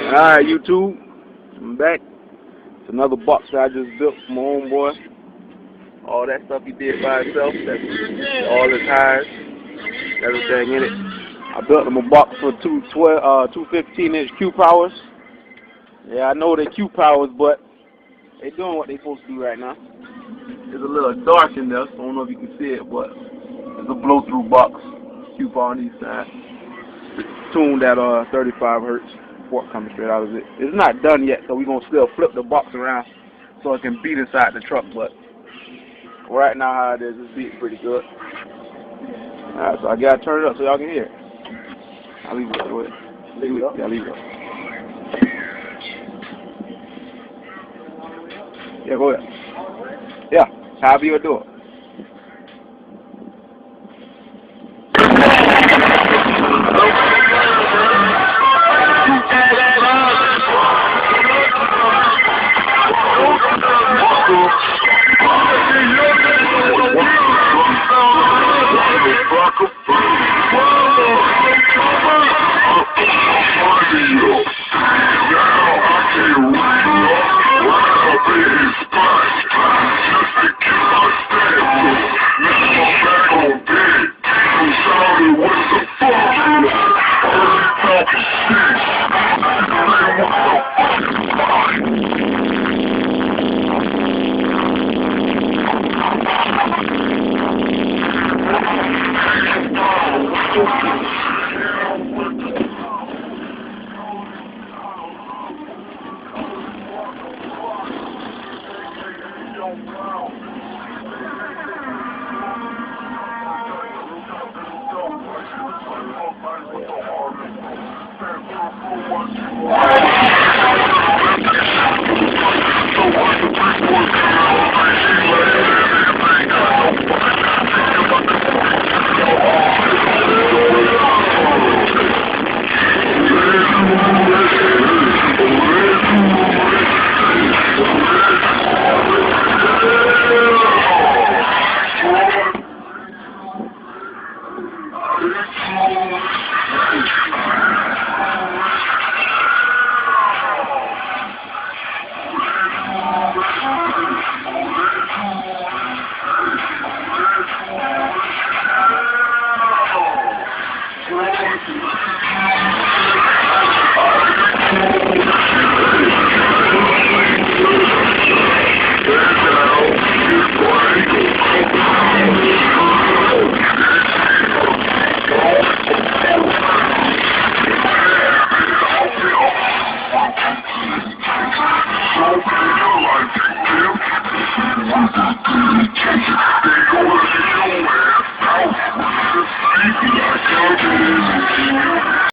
Alright, YouTube, I'm back. It's another box that I just built for my homeboy. All that stuff he did by himself, that's all his tires, everything in it. I built him a box for two 15-inch Q powers. Yeah, I know they're Q powers, but they're doing what they're supposed to do right now. It's a little dark in there, so I don't know if you can see it, but it's a blow-through box. Q power on these sides. Tuned at 35 hertz. Fork coming straight out of it. It's not done yet, so we're going to still flip the box around so it can beat inside the truck, but right now how it is, it's beating pretty good. Alright, so I got to turn it up so y'all can hear it. I'll leave it up. Go ahead. Leave it up? Yeah, leave it up. Yeah, go ahead. Yeah, however you do it.